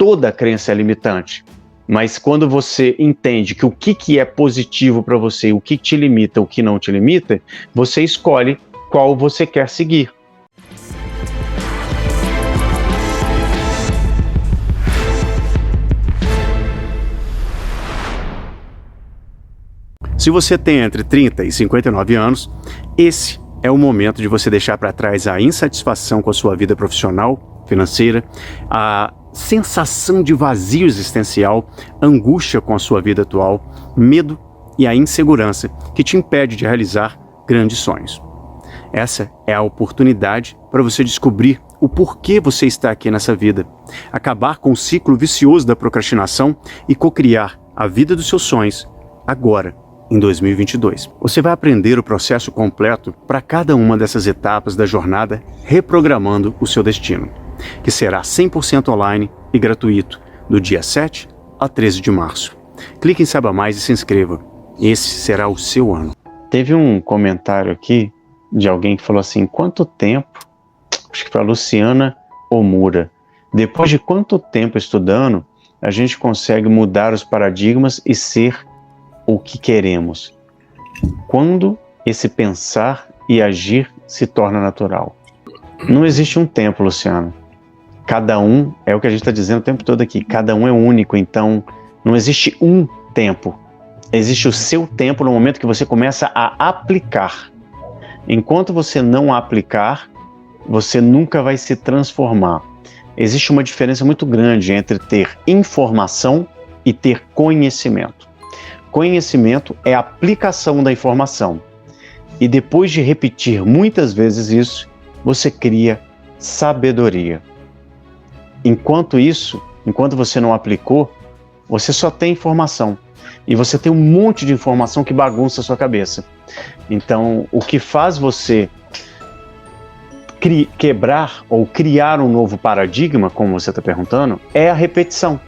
toda crença é limitante. Mas quando você entende que o que é positivo para você, o que te limita, o que não te limita, você escolhe qual você quer seguir. Se você tem entre 30 e 59 anos, esse é o momento de você deixar para trás a insatisfação com a sua vida profissional, financeira, a sensação de vazio existencial, angústia com a sua vida atual, medo e a insegurança que te impede de realizar grandes sonhos. Essa é a oportunidade para você descobrir o porquê você está aqui nessa vida, acabar com o ciclo vicioso da procrastinação e cocriar a vida dos seus sonhos agora, em 2022. Você vai aprender o processo completo para cada uma dessas etapas da jornada, reprogramando o seu destino, que será 100% online e gratuito, do dia 7 a 13 de março. Clique em Saiba Mais e se inscreva. Esse será o seu ano. Teve um comentário aqui de alguém que falou assim: quanto tempo, acho que foi a Luciana Omura, depois de quanto tempo estudando, a gente consegue mudar os paradigmas e ser o que queremos? Quando esse pensar e agir se torna natural? Não existe um tempo, Luciano. Cada um, é o que a gente está dizendo o tempo todo aqui, cada um é único, então não existe um tempo. Existe o seu tempo no momento que você começa a aplicar. Enquanto você não aplicar, você nunca vai se transformar. Existe uma diferença muito grande entre ter informação e ter conhecimento. Conhecimento é a aplicação da informação. E depois de repetir muitas vezes isso, você cria sabedoria. Enquanto você não aplicou, você só tem informação. E você tem um monte de informação que bagunça a sua cabeça. Então, o que faz você quebrar ou criar um novo paradigma, como você está perguntando, é a repetição.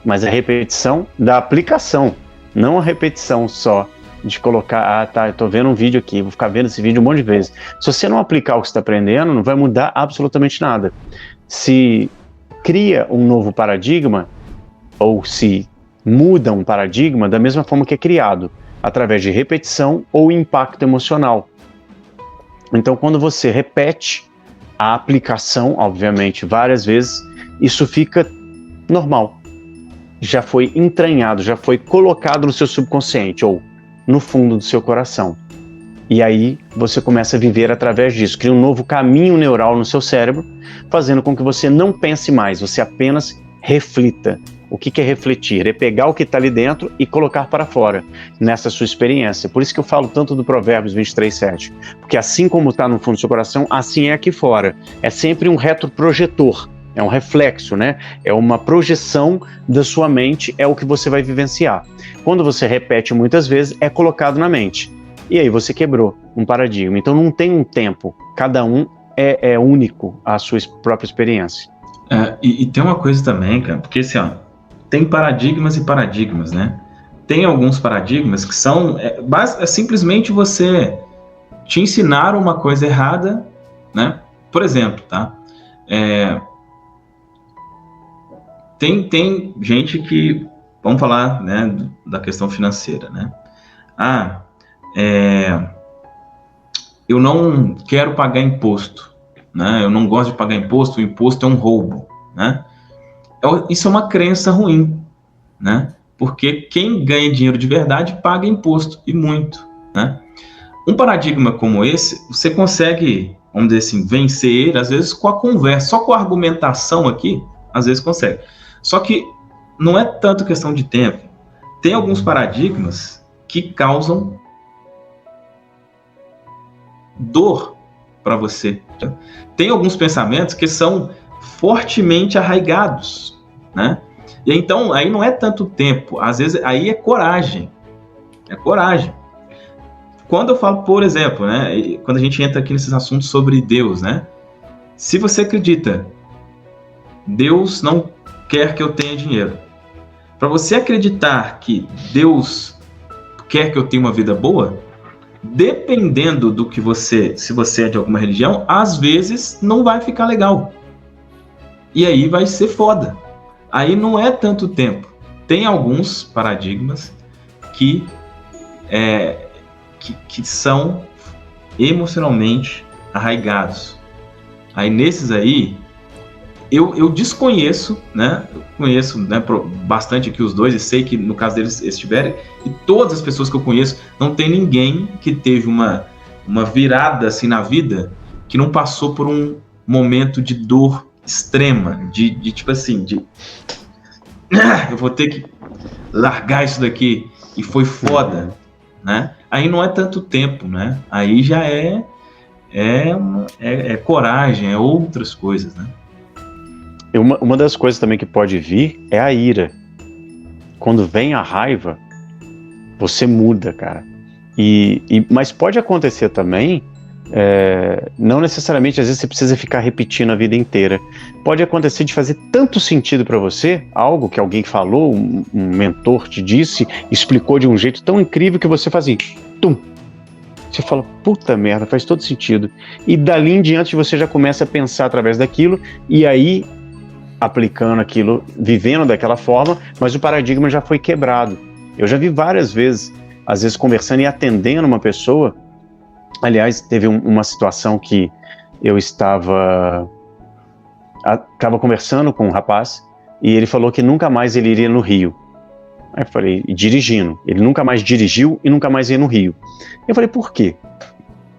Mas a repetição da aplicação. Não a repetição só de colocar, eu tô vendo um vídeo aqui, vou ficar vendo esse vídeo um monte de vezes. Se você não aplicar o que você está aprendendo, não vai mudar absolutamente nada. Se cria um novo paradigma, ou se muda um paradigma da mesma forma que é criado, através de repetição ou impacto emocional. Então, quando você repete a aplicação, obviamente, várias vezes, isso fica normal. Já foi entranhado, já foi colocado no seu subconsciente ou no fundo do seu coração. E aí você começa a viver através disso, cria um novo caminho neural no seu cérebro, fazendo com que você não pense mais, você apenas reflita. O que é refletir? É pegar o que está ali dentro e colocar para fora, nessa sua experiência. Por isso que eu falo tanto do Provérbios 23:7, porque assim como está no fundo do seu coração, assim é aqui fora. É sempre um retroprojetor. É um reflexo, né? É uma projeção da sua mente, é o que você vai vivenciar. Quando você repete muitas vezes, é colocado na mente. E aí você quebrou um paradigma. Então não tem um tempo. Cada um é único à sua própria experiência. E tem uma coisa também, cara, porque assim, ó, tem paradigmas e paradigmas, né? Tem alguns paradigmas que são simplesmente você te ensinar uma coisa errada, né? Por exemplo, tá? Tem gente que, vamos falar, né, da questão financeira, né? Eu não quero pagar imposto, né? Eu não gosto de pagar imposto, o imposto é um roubo, né? Isso é uma crença ruim, né? Porque quem ganha dinheiro de verdade paga imposto, e muito, né? Um paradigma como esse, você consegue, vamos dizer assim, vencer ele, às vezes com a conversa, só com a argumentação aqui, às vezes consegue. Só que não é tanto questão de tempo. Tem alguns paradigmas que causam dor para você. Tem alguns pensamentos que são fortemente arraigados, né? E então, aí não é tanto tempo, às vezes aí é coragem. É coragem. Quando eu falo, por exemplo, né, quando a gente entra aqui nesses assuntos sobre Deus, né? Se você acredita, Deus não quer que eu tenha dinheiro. Para você acreditar que Deus quer que eu tenha uma vida boa, dependendo do que se você é de alguma religião, às vezes não vai ficar legal. E aí vai ser foda. Aí não é tanto tempo. Tem alguns paradigmas que são emocionalmente arraigados. Aí nesses aí, eu desconheço, né? Eu conheço, né, bastante aqui os dois, e sei que no caso deles estiverem, e todas as pessoas que eu conheço, não tem ninguém que teve uma virada assim na vida que não passou por um momento de dor extrema, de tipo assim, eu vou ter que largar isso daqui, e foi foda, né? Aí não é tanto tempo, né? Aí já é coragem, é outras coisas, né? Uma das coisas também que pode vir é a ira. Quando vem a raiva, você muda, cara. Mas pode acontecer também, não necessariamente, às vezes você precisa ficar repetindo a vida inteira. Pode acontecer de fazer tanto sentido para você, algo que alguém falou, um mentor te disse, explicou de um jeito tão incrível que você faz assim, tum. Você fala, puta merda, faz todo sentido. E dali em diante você já começa a pensar através daquilo, e aí aplicando aquilo, vivendo daquela forma, mas o paradigma já foi quebrado. Eu já vi várias vezes, às vezes conversando e atendendo uma pessoa. Aliás, teve uma situação que eu estava conversando com um rapaz e ele falou que nunca mais ele iria no Rio. Aí eu falei, e dirigindo. Ele nunca mais dirigiu e nunca mais ia no Rio. Eu falei, por quê?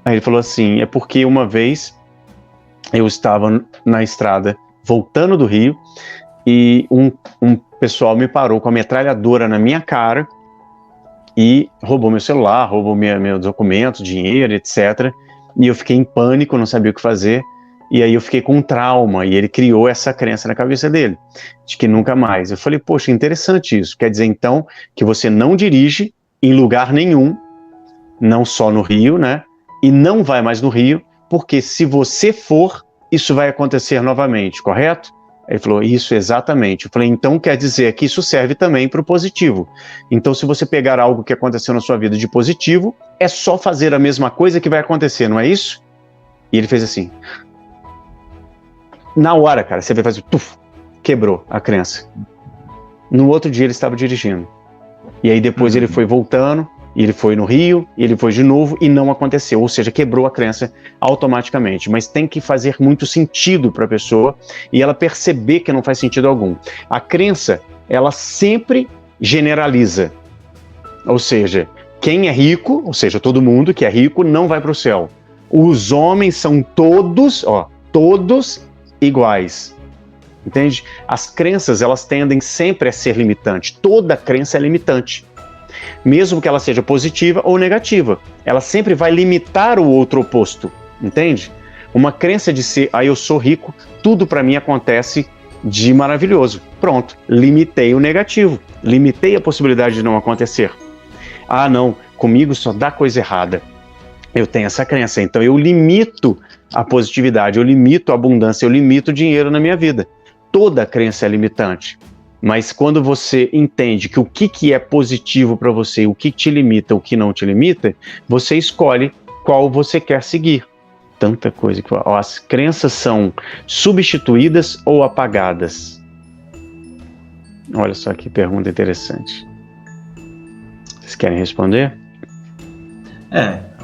Aí ele falou assim, é porque uma vez eu estava na estrada voltando do Rio e um pessoal me parou com a metralhadora na minha cara e roubou meu celular, roubou meus documentos, dinheiro, etc. E eu fiquei em pânico, não sabia o que fazer. E aí eu fiquei com um trauma e ele criou essa crença na cabeça dele, de que nunca mais. Eu falei, poxa, interessante isso. Quer dizer, então, que você não dirige em lugar nenhum, não só no Rio, né? E não vai mais no Rio, porque se você for, isso vai acontecer novamente, correto? Ele falou, isso exatamente. Eu falei, então quer dizer que isso serve também para o positivo. Então, se você pegar algo que aconteceu na sua vida de positivo, é só fazer a mesma coisa que vai acontecer, não é isso? E ele fez assim. Na hora, cara, você vai fazer, tuf, quebrou a crença. No outro dia ele estava dirigindo. E aí depois ele foi voltando, e ele foi no Rio, e ele foi de novo, e não aconteceu. Ou seja, quebrou a crença automaticamente. Mas tem que fazer muito sentido para a pessoa, e ela perceber que não faz sentido algum. A crença, ela sempre generaliza. Ou seja, quem é rico, ou seja, todo mundo que é rico, não vai para o céu. Os homens são todos iguais. Entende? As crenças, elas tendem sempre a ser limitantes. Toda crença é limitante. Mesmo que ela seja positiva ou negativa. Ela sempre vai limitar o outro oposto. Entende? Uma crença de ser, eu sou rico, tudo para mim acontece de maravilhoso. Pronto, limitei o negativo. Limitei a possibilidade de não acontecer. Não, comigo só dá coisa errada. Eu tenho essa crença, então eu limito a positividade, eu limito a abundância, eu limito o dinheiro na minha vida. Toda crença é limitante, mas quando você entende que o que é positivo para você, o que te limita, o que não te limita, você escolhe qual você quer seguir. Tanta coisa que as crenças são substituídas ou apagadas. Olha só que pergunta interessante. Vocês querem responder?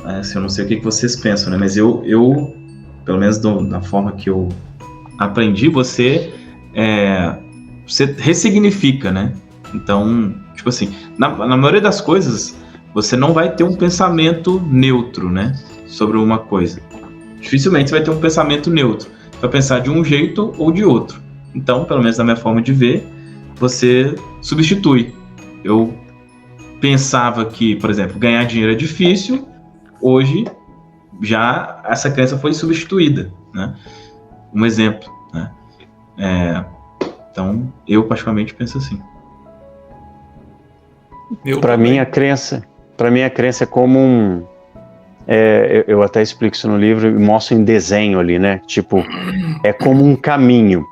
Assim, eu não sei o que vocês pensam, né? Mas eu pelo menos da forma que eu aprendi, você ressignifica, né? Então, tipo assim, na maioria das coisas, você não vai ter um pensamento neutro, né? Sobre uma coisa. Dificilmente você vai ter um pensamento neutro. Você vai pensar de um jeito ou de outro. Então, pelo menos na minha forma de ver, você substitui. Eu pensava que, por exemplo, ganhar dinheiro é difícil. Hoje, já essa crença foi substituída, né? Um exemplo, né? Então, eu particularmente penso assim. Para mim, a crença é como eu até explico isso no livro e mostro em desenho ali, né? Tipo, é como um caminho.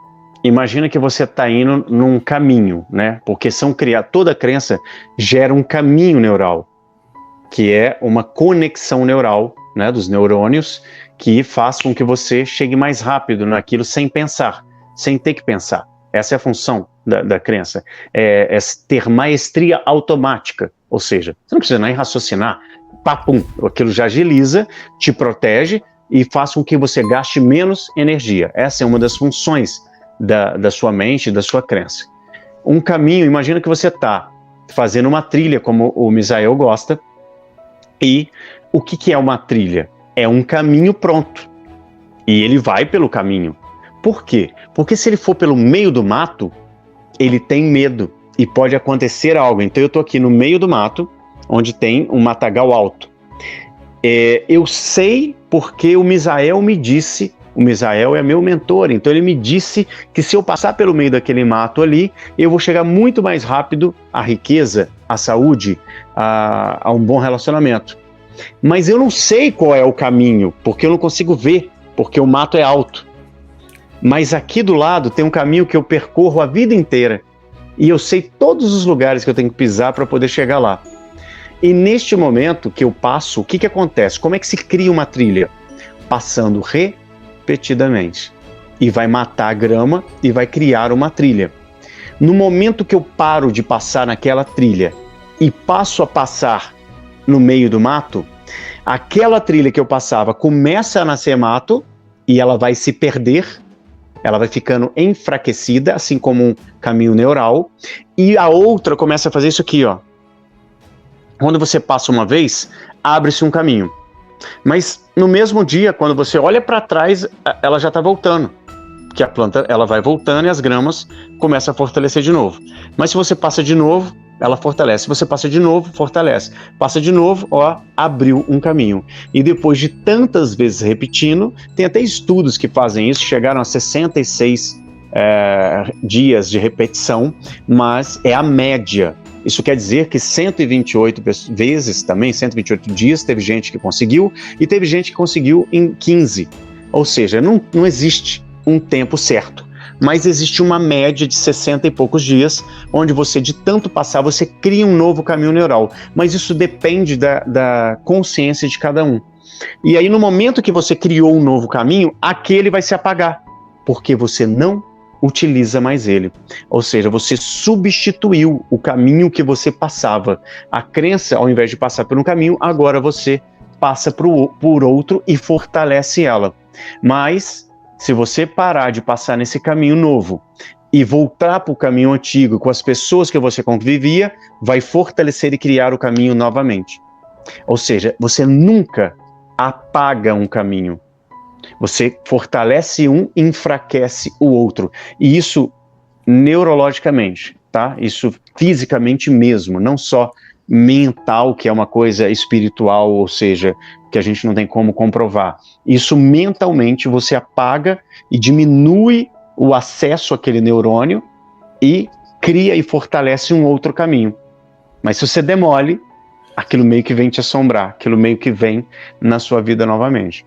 Imagina que você está indo num caminho, né? Porque toda crença gera um caminho neural, que é uma conexão neural, né, dos neurônios, que faz com que você chegue mais rápido naquilo sem pensar, sem ter que pensar. Essa é a função da crença, é ter maestria automática, ou seja, você não precisa nem raciocinar, papum, aquilo já agiliza, te protege e faz com que você gaste menos energia. Essa é uma das funções da sua mente, da sua crença. Um caminho, imagina que você está fazendo uma trilha, como o Misael gosta, e o que é uma trilha? É um caminho pronto, e ele vai pelo caminho. Por quê? Porque se ele for pelo meio do mato, ele tem medo e pode acontecer algo. Então eu estou aqui no meio do mato, onde tem um matagal alto. Eu sei porque o Misael me disse, o Misael é meu mentor, então ele me disse que se eu passar pelo meio daquele mato ali, eu vou chegar muito mais rápido à riqueza, à saúde, a um bom relacionamento. Mas eu não sei qual é o caminho, porque eu não consigo ver, porque o mato é alto. Mas aqui do lado tem um caminho que eu percorro a vida inteira e eu sei todos os lugares que eu tenho que pisar para poder chegar lá. E neste momento que eu passo, o que acontece? Como é que se cria uma trilha? Passando repetidamente. E vai matar a grama e vai criar uma trilha. No momento que eu paro de passar naquela trilha e passo a passar no meio do mato, aquela trilha que eu passava começa a nascer mato e ela vai se perder. Ela vai ficando enfraquecida, assim como um caminho neural, e a outra começa a fazer isso aqui, ó. Quando você passa uma vez, abre-se um caminho. Mas no mesmo dia, quando você olha para trás, ela já está voltando. Porque a planta ela vai voltando e as gramas começam a fortalecer de novo. Mas se você passa de novo, ela fortalece. Se você passa de novo, fortalece. Passa de novo, ó, abriu um caminho. E depois de tantas vezes repetindo, tem até estudos que fazem isso, chegaram a 66 dias de repetição, mas é a média. Isso quer dizer que 128 vezes também, 128 dias, teve gente que conseguiu, e teve gente que conseguiu em 15. Ou seja, não existe um tempo certo. Mas existe uma média de 60 e poucos dias, onde você, de tanto passar, você cria um novo caminho neural. Mas isso depende da consciência de cada um. E aí, no momento que você criou um novo caminho, aquele vai se apagar, porque você não utiliza mais ele. Ou seja, você substituiu o caminho que você passava. A crença, ao invés de passar por um caminho, agora você passa por outro e fortalece ela. Mas se você parar de passar nesse caminho novo e voltar para o caminho antigo com as pessoas que você convivia, vai fortalecer e criar o caminho novamente. Ou seja, você nunca apaga um caminho. Você fortalece um e enfraquece o outro. E isso neurologicamente, tá? Isso fisicamente mesmo, não só mental, que é uma coisa espiritual, ou seja, que a gente não tem como comprovar. Isso mentalmente você apaga e diminui o acesso àquele neurônio e cria e fortalece um outro caminho. Mas se você demole, aquilo meio que vem te assombrar, aquilo meio que vem na sua vida novamente.